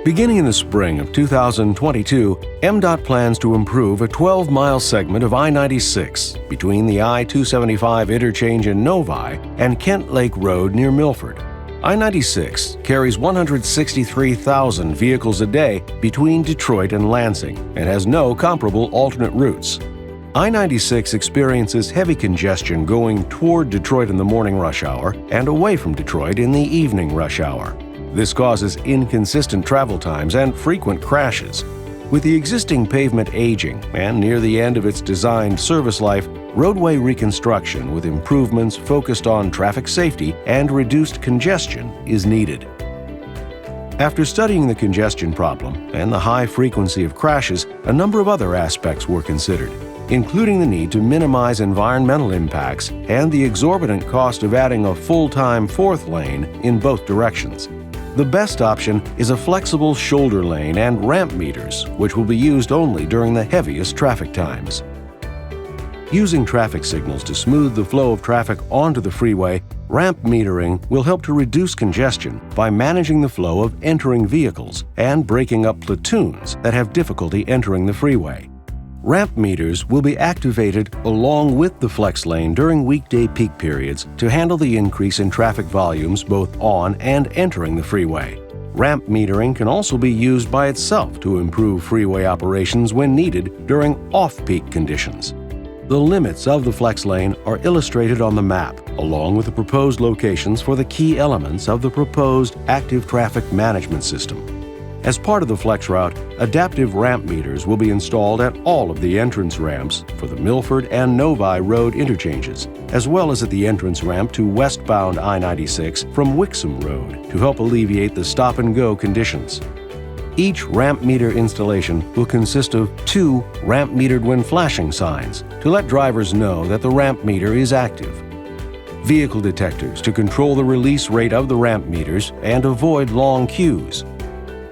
Beginning in the spring of 2022, MDOT plans to improve a 12-mile segment of I-96 between the I-275 interchange in Novi and Kent Lake Road near Milford. I-96 carries 163,000 vehicles a day between Detroit and Lansing and has no comparable alternate routes. I-96 experiences heavy congestion going toward Detroit in the morning rush hour and away from Detroit in the evening rush hour. This causes inconsistent travel times and frequent crashes. With the existing pavement aging and near the end of its designed service life, roadway reconstruction with improvements focused on traffic safety and reduced congestion is needed. After studying the congestion problem and the high frequency of crashes, a number of other aspects were considered, including the need to minimize environmental impacts and the exorbitant cost of adding a full-time fourth lane in both directions. The best option is a flexible shoulder lane and ramp meters, which will be used only during the heaviest traffic times. Using traffic signals to smooth the flow of traffic onto the freeway, ramp metering will help to reduce congestion by managing the flow of entering vehicles and breaking up platoons that have difficulty entering the freeway. Ramp meters will be activated along with the flex lane during weekday peak periods to handle the increase in traffic volumes both on and entering the freeway. Ramp metering can also be used by itself to improve freeway operations when needed during off-peak conditions. The limits of the flex lane are illustrated on the map, along with the proposed locations for the key elements of the proposed active traffic management system. As part of the flex route, adaptive ramp meters will be installed at all of the entrance ramps for the Milford and Novi road interchanges, as well as at the entrance ramp to westbound I-96 from Wixom Road to help alleviate the stop-and-go conditions. Each ramp meter installation will consist of 2 ramp-metered when flashing signs to let drivers know that the ramp meter is active, vehicle detectors to control the release rate of the ramp meters and avoid long queues,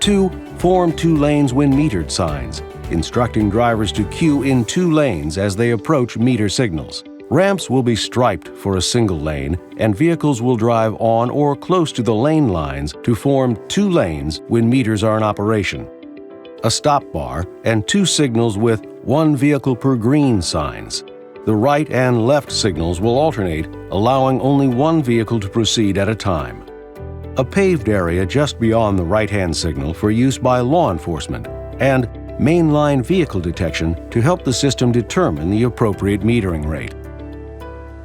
2 form 2 lanes when metered signs, instructing drivers to queue in 2 lanes as they approach meter signals. Ramps will be striped for a single lane, and vehicles will drive on or close to the lane lines to form 2 lanes when meters are in operation. A stop bar and 2 signals with 1 vehicle per green signs. The right and left signals will alternate, allowing only 1 vehicle to proceed at a time. A paved area just beyond the right-hand signal for use by law enforcement, and mainline vehicle detection to help the system determine the appropriate metering rate.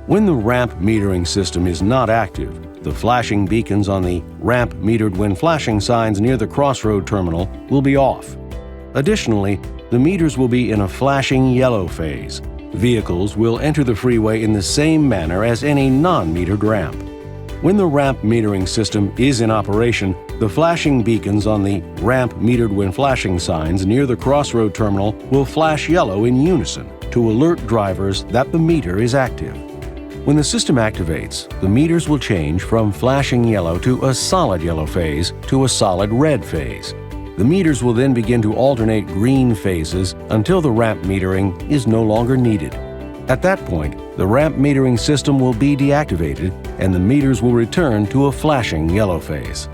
When the ramp metering system is not active, the flashing beacons on the ramp metered when flashing signs near the crossroad terminal will be off. Additionally, the meters will be in a flashing yellow phase. Vehicles will enter the freeway in the same manner as any non-metered ramp. When the ramp metering system is in operation, the flashing beacons on the ramp metered when flashing signs near the crossroad terminal will flash yellow in unison to alert drivers that the meter is active. When the system activates, the meters will change from flashing yellow to a solid yellow phase to a solid red phase. The meters will then begin to alternate green phases until the ramp metering is no longer needed. At that point, the ramp metering system will be deactivated and the meters will return to a flashing yellow phase.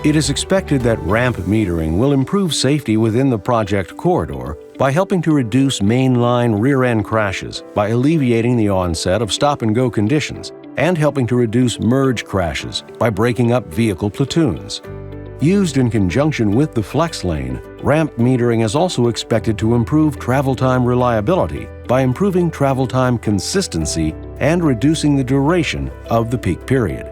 It is expected that ramp metering will improve safety within the project corridor by helping to reduce mainline rear-end crashes by alleviating the onset of stop-and-go conditions and helping to reduce merge crashes by breaking up vehicle platoons. Used in conjunction with the flex lane, ramp metering is also expected to improve travel time reliability by improving travel time consistency and reducing the duration of the peak period.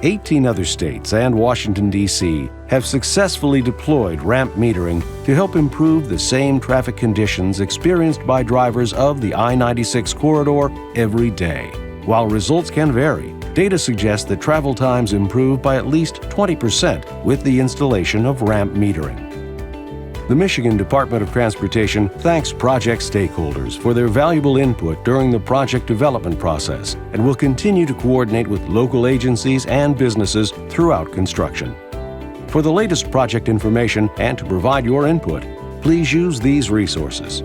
18 other states and Washington, D.C. have successfully deployed ramp metering to help improve the same traffic conditions experienced by drivers of the I-96 corridor every day. While results can vary, data suggests that travel times improve by at least 20% with the installation of ramp metering. The Michigan Department of Transportation thanks project stakeholders for their valuable input during the project development process and will continue to coordinate with local agencies and businesses throughout construction. For the latest project information and to provide your input, please use these resources.